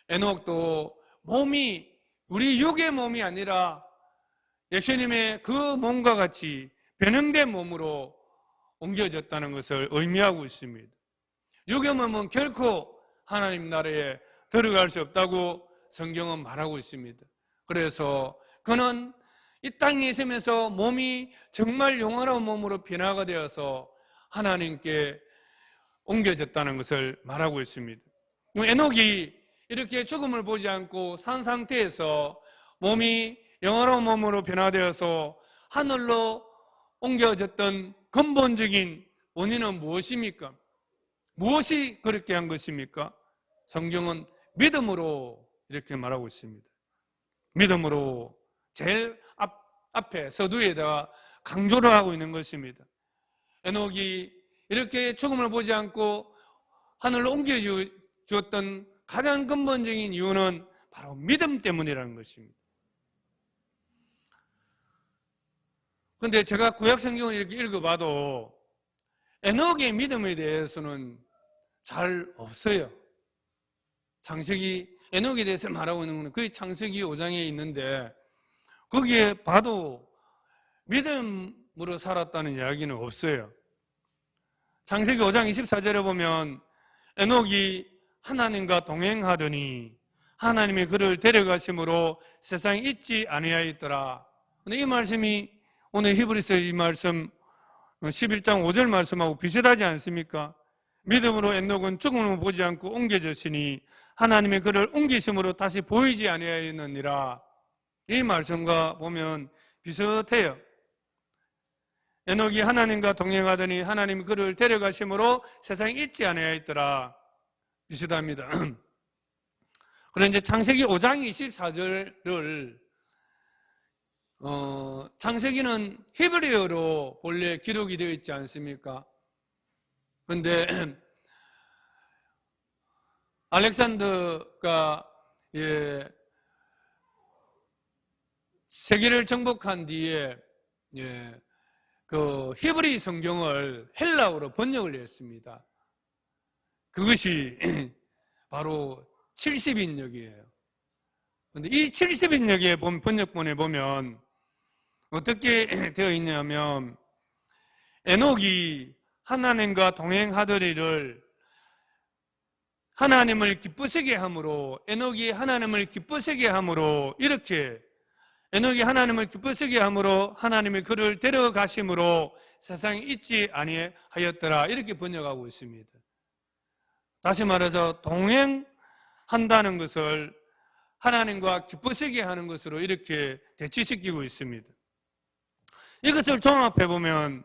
에녹도 몸이 우리 육의 몸이 아니라 예수님의 그 몸과 같이 변형된 몸으로 옮겨졌다는 것을 의미하고 있습니다. 육의 몸은 결코 하나님 나라에 들어갈 수 없다고 성경은 말하고 있습니다. 그래서 그는 이 땅에 있으면서 몸이 정말 영원한 몸으로 변화가 되어서 하나님께 옮겨졌다는 것을 말하고 있습니다. 에녹이 이렇게 죽음을 보지 않고 산 상태에서 몸이 영원한 몸으로 변화되어서 하늘로 옮겨졌던 근본적인 원인은 무엇입니까? 무엇이 그렇게 한 것입니까? 성경은 믿음으로 이렇게 말하고 있습니다. 믿음으로 제일 앞에 서두에다가 강조를 하고 있는 것입니다. 에녹이 이렇게 죽음을 보지 않고 하늘로 옮겨주었던 가장 근본적인 이유는 바로 믿음 때문이라는 것입니다. 그런데 제가 구약 성경을 이렇게 읽어봐도 에녹의 믿음에 대해서는 잘 없어요. 창세기, 에녹에 대해서 말하고 있는 것은 거의 창세기 5장에 있는데 거기에 봐도 믿음 믿음으로 살았다는 이야기는 없어요. 창세기 5장 24절에 보면 에녹이 하나님과 동행하더니 하나님이 그를 데려가심으로 세상에 있지 아니하였더라. 근데 이 말씀이 오늘 히브리서 이 말씀 11장 5절 말씀하고 비슷하지 않습니까? 믿음으로 에녹은 죽음을 보지 않고 옮겨졌으니 하나님이 그를 옮기심으로 다시 보이지 아니하였느니라. 이 말씀과 보면 비슷해요. 에녹이 하나님과 동행하더니 하나님이 그를 데려가심으로 세상에 있지 아니하였더라. 비슷합니다. 그런데 창세기 5장 24절을 창세기는 히브리어로 본래 기록이 되어 있지 않습니까? 그런데 알렉산더가 세계를 정복한 뒤에 그 히브리 성경을 헬라어로 번역을 했습니다. 그것이 바로 70인역이에요. 그런데 이 70인역의 번역본에 보면 어떻게 되어 있냐면 에녹이 하나님과 동행하더니를 하나님을 기쁘시게 함으로 에녹이 하나님을 기쁘시게 함으로 이렇게 에녹이 하나님을 기쁘시게 함으로 하나님이 그를 데려가심으로 세상에 있지 아니하였더라 이렇게 번역하고 있습니다. 다시 말해서 동행한다는 것을 하나님과 기쁘시게 하는 것으로 이렇게 대치시키고 있습니다. 이것을 종합해 보면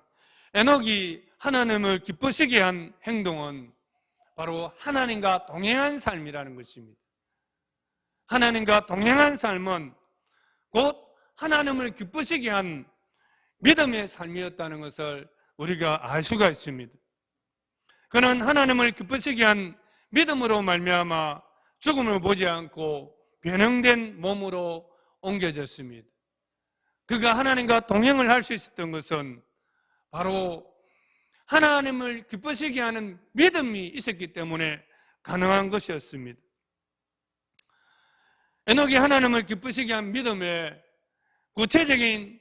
에녹이 하나님을 기쁘시게 한 행동은 바로 하나님과 동행한 삶이라는 것입니다. 하나님과 동행한 삶은 곧 하나님을 기쁘시게 한 믿음의 삶이었다는 것을 우리가 알 수가 있습니다. 그는 하나님을 기쁘시게 한 믿음으로 말미암아 죽음을 보지 않고 변형된 몸으로 옮겨졌습니다. 그가 하나님과 동행을 할 수 있었던 것은 바로 하나님을 기쁘시게 하는 믿음이 있었기 때문에 가능한 것이었습니다. 에녹이 하나님을 기쁘시게 한 믿음의 구체적인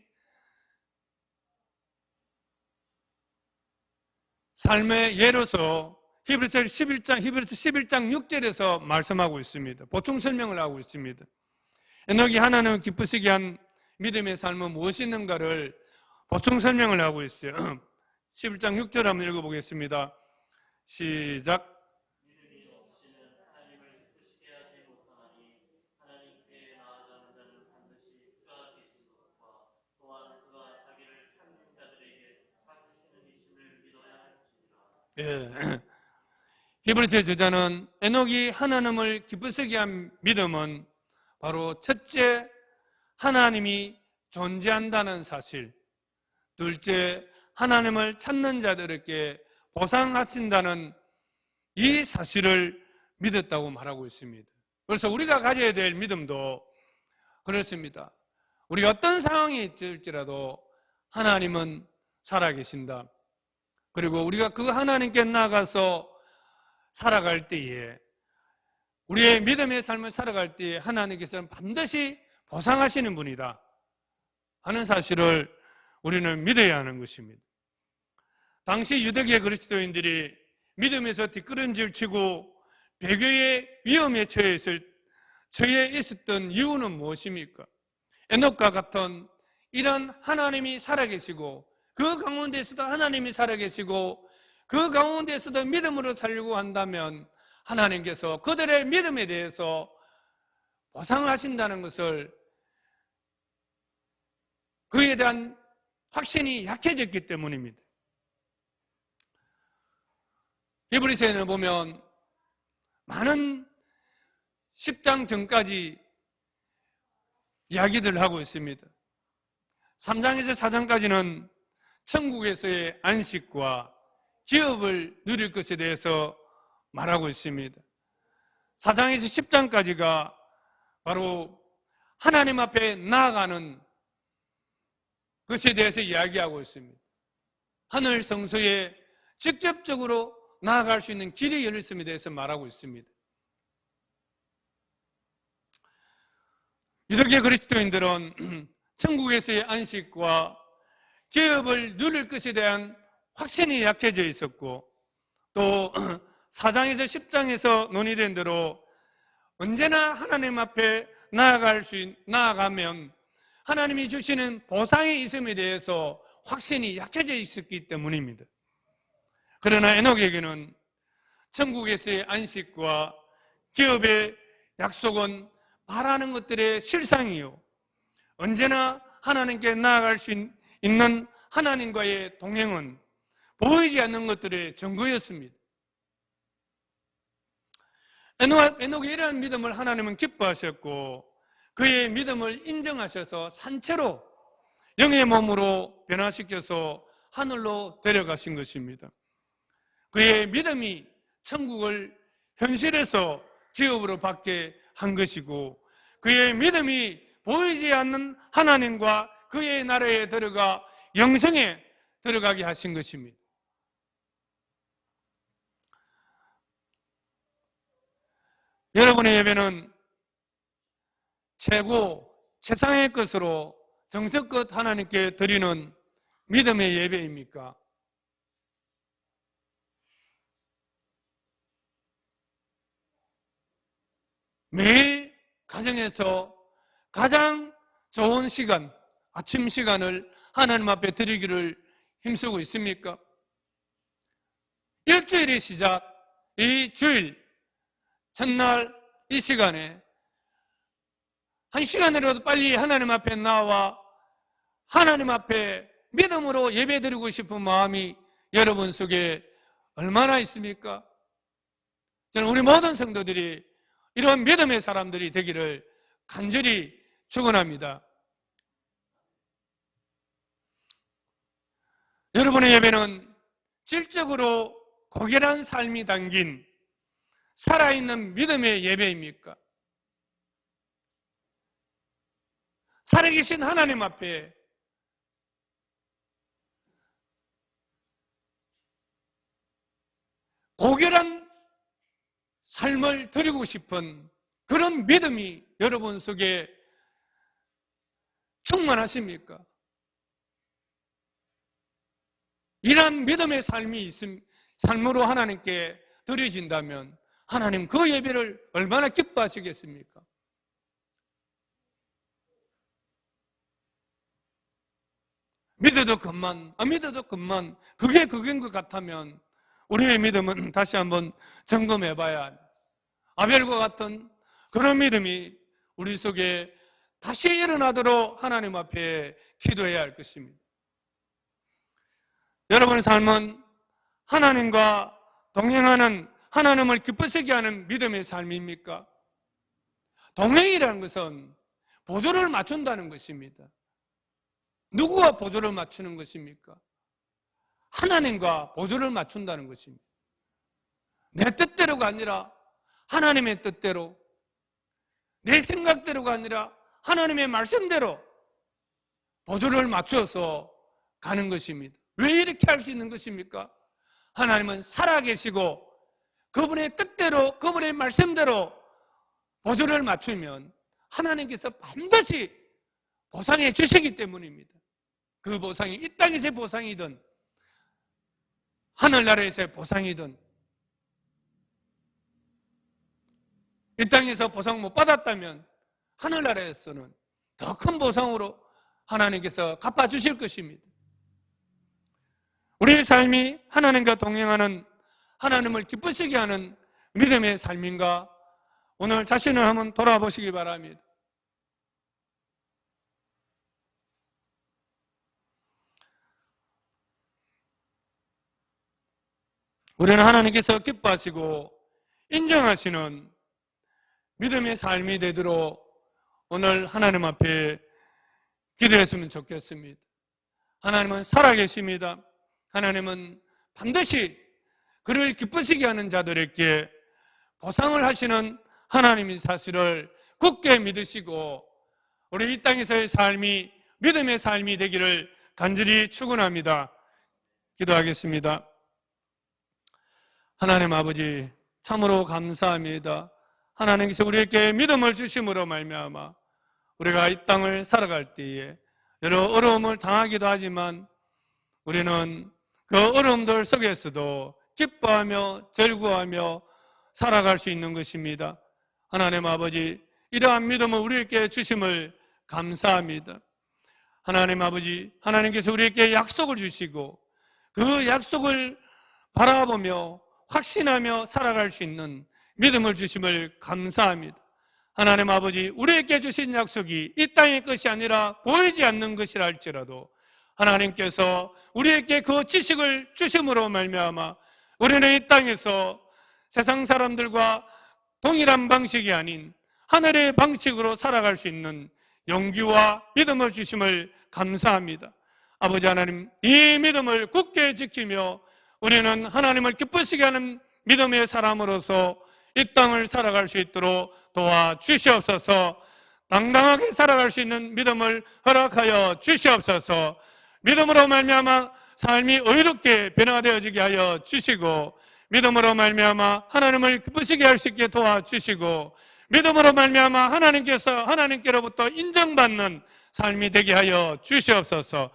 삶의 예로서 히브리서 11장 6절에서 말씀하고 있습니다. 보충 설명을 하고 있습니다. 에녹이 하나님을 기쁘시게 한 믿음의 삶은 무엇이 있는가를 보충 설명을 하고 있어요. 11장 6절 한번 읽어보겠습니다. 시작. 믿음이 없이는 하나님을 기쁘시게 하지 못하나니 하나님께 나아가는 자는 반드시 그가 계신 것과 또한 그가 자기를 찾는 자들에게 사주시는 이심을 믿어야 할지니라. 히브리서 저자는 에녹이 하나님을 기쁘시게 한 믿음은 바로 첫째, 하나님이 존재한다는 사실, 둘째, 하나님을 찾는 자들에게 보상하신다는 이 사실을 믿었다고 말하고 있습니다. 그래서 우리가 가져야 될 믿음도 그렇습니다. 우리가 어떤 상황이 있을지라도 하나님은 살아계신다. 그리고 우리가 그 하나님께 나아가서 살아갈 때에 우리의 믿음의 삶을 살아갈 때에 하나님께서는 반드시 보상하시는 분이다 하는 사실을 우리는 믿어야 하는 것입니다. 당시 유대계 그리스도인들이 믿음에서 뒷걸음질 치고 배교의 위험에 처해 있었던 이유는 무엇입니까? 에녹과 같은 이런 하나님이 살아계시고 그 가운데서도 하나님이 살아계시고 그 가운데서도 믿음으로 살려고 한다면 하나님께서 그들의 믿음에 대해서 보상을 하신다는 것을 그에 대한 확신이 약해졌기 때문입니다. 히브리서에는 보면 많은 10장 전까지 이야기들을 하고 있습니다. 3장에서 4장까지는 천국에서의 안식과 기업을 누릴 것에 대해서 말하고 있습니다. 4장에서 10장까지가 바로 하나님 앞에 나아가는 것에 대해서 이야기하고 있습니다. 하늘 성소에 직접적으로 나아갈 수 있는 길이 열렸음에 대해서 말하고 있습니다. 유대계 그리스도인들은 천국에서의 안식과 기업을 누릴 것에 대한 확신이 약해져 있었고, 또 4장에서 10장에서 논의된 대로 언제나 하나님 앞에 나아가면 하나님이 주시는 보상이 있음에 대해서 확신이 약해져 있었기 때문입니다. 그러나 에녹에게는 천국에서의 안식과 기업의 약속은 바라는 것들의 실상이요, 언제나 하나님께 나아갈 수 있는 하나님과의 동행은 보이지 않는 것들의 증거였습니다. 에녹의 이러한 믿음을 하나님은 기뻐하셨고, 그의 믿음을 인정하셔서 산채로 영의 몸으로 변화시켜서 하늘로 데려가신 것입니다. 그의 믿음이 천국을 현실에서 지업으로 받게 한 것이고, 그의 믿음이 보이지 않는 하나님과 그의 나라에 들어가 영생에 들어가게 하신 것입니다. 여러분의 예배는 최상의 것으로 정성껏 하나님께 드리는 믿음의 예배입니까? 매일 가정에서 가장 좋은 시간, 아침 시간을 하나님 앞에 드리기를 힘쓰고 있습니까? 일주일의 시작, 이 주일 첫날 이 시간에 한 시간이라도 빨리 하나님 앞에 나와 하나님 앞에 믿음으로 예배드리고 싶은 마음이 여러분 속에 얼마나 있습니까? 저는 우리 모든 성도들이 이런 믿음의 사람들이 되기를 간절히 축원합니다. 여러분의 예배는 질적으로 고결한 삶이 담긴 살아있는 믿음의 예배입니까? 살아계신 하나님 앞에 고결한 삶을 드리고 싶은 그런 믿음이 여러분 속에 충만하십니까? 이런 믿음의 삶으로 하나님께 드려진다면 하나님 그 예배를 얼마나 기뻐하시겠습니까? 믿어도 그만, 안 믿어도 그만, 그게 그인 것 같다면 우리의 믿음은 다시 한번 점검해봐야 합니다. 아벨과 같은 그런 믿음이 우리 속에 다시 일어나도록 하나님 앞에 기도해야 할 것입니다. 여러분의 삶은 하나님과 동행하는, 하나님을 기쁘시게 하는 믿음의 삶입니까? 동행이라는 것은 보조를 맞춘다는 것입니다. 누구와 보조를 맞추는 것입니까? 하나님과 보조를 맞춘다는 것입니다. 내 뜻대로가 아니라 하나님의 뜻대로, 내 생각대로가 아니라 하나님의 말씀대로 보조를 맞춰서 가는 것입니다. 왜 이렇게 할 수 있는 것입니까? 하나님은 살아계시고 그분의 뜻대로, 그분의 말씀대로 보조를 맞추면 하나님께서 반드시 보상해 주시기 때문입니다. 그 보상이 이 땅에서의 보상이든 하늘나라에서의 보상이든, 이 땅에서 보상 못 받았다면 하늘나라에서는 더 큰 보상으로 하나님께서 갚아주실 것입니다. 우리의 삶이 하나님과 동행하는, 하나님을 기쁘시게 하는 믿음의 삶인가? 오늘 자신을 한번 돌아보시기 바랍니다. 우리는 하나님께서 기뻐하시고 인정하시는 믿음의 삶이 되도록 오늘 하나님 앞에 기도했으면 좋겠습니다. 하나님은 살아계십니다. 하나님은 반드시 그를 기쁘시게 하는 자들에게 보상을 하시는 하나님의 사실을 굳게 믿으시고 우리 이 땅에서의 삶이 믿음의 삶이 되기를 간절히 축원합니다. 기도하겠습니다. 하나님 아버지, 참으로 감사합니다. 하나님께서 우리에게 믿음을 주심으로 말미암아 우리가 이 땅을 살아갈 때에 여러 어려움을 당하기도 하지만 우리는 그 어려움들 속에서도 기뻐하며 즐거워하며 살아갈 수 있는 것입니다. 하나님 아버지, 이러한 믿음을 우리에게 주심을 감사합니다. 하나님 아버지, 하나님께서 우리에게 약속을 주시고 그 약속을 바라보며 확신하며 살아갈 수 있는 믿음을 주심을 감사합니다. 하나님 아버지, 우리에게 주신 약속이 이 땅의 것이 아니라 보이지 않는 것이라 할지라도 하나님께서 우리에게 그 지식을 주심으로 말미암아 우리는 이 땅에서 세상 사람들과 동일한 방식이 아닌 하늘의 방식으로 살아갈 수 있는 용기와 믿음을 주심을 감사합니다. 아버지 하나님, 이 믿음을 굳게 지키며 우리는 하나님을 기쁘시게 하는 믿음의 사람으로서 이 땅을 살아갈 수 있도록 도와주시옵소서. 당당하게 살아갈 수 있는 믿음을 허락하여 주시옵소서. 믿음으로 말미암아 삶이 의롭게 변화되어지게 하여 주시고, 믿음으로 말미암아 하나님을 기쁘시게 할 수 있게 도와주시고, 믿음으로 말미암아 하나님께로부터 인정받는 삶이 되게 하여 주시옵소서.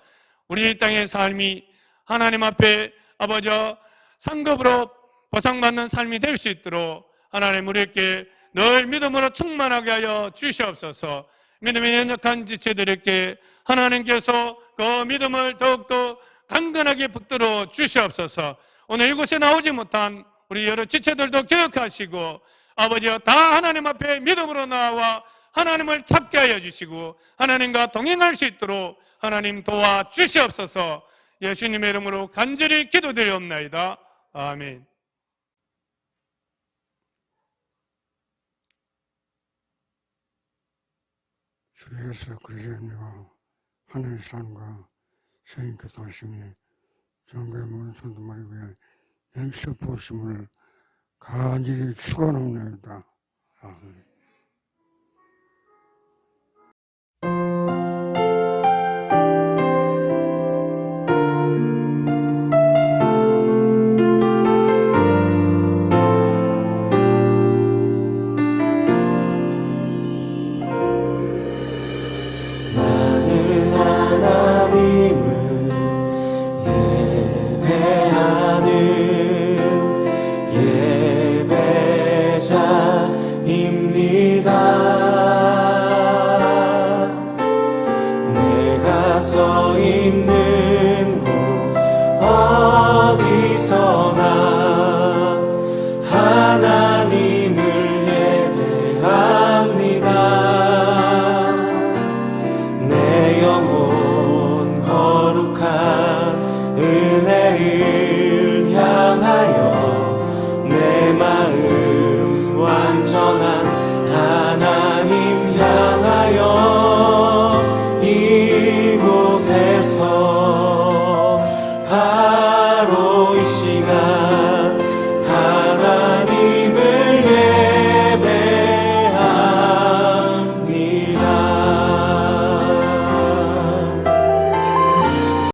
우리 이 땅의 삶이 하나님 앞에 아버지 상급으로 보상받는 삶이 될 수 있도록 하나님 우리에게 늘 믿음으로 충만하게 하여 주시옵소서. 믿음이 연약한 지체들에게 하나님께서 그 믿음을 더욱더 강건하게 붙들어 주시옵소서. 오늘 이곳에 나오지 못한 우리 여러 지체들도 기억하시고 아버지여, 다 하나님 앞에 믿음으로 나와 하나님을 찾게 하여 주시고 하나님과 동행할 수 있도록 하나님 도와주시옵소서. 예수님의 이름으로 간절히 기도드리옵나이다. 아멘. 주 예수 그리스도와 하늘의 삶과 성령께서 하심이 전교의 모든 성도만을 위해 영적 보심을 간절히 축원합니다. 아멘. 내가 서 있는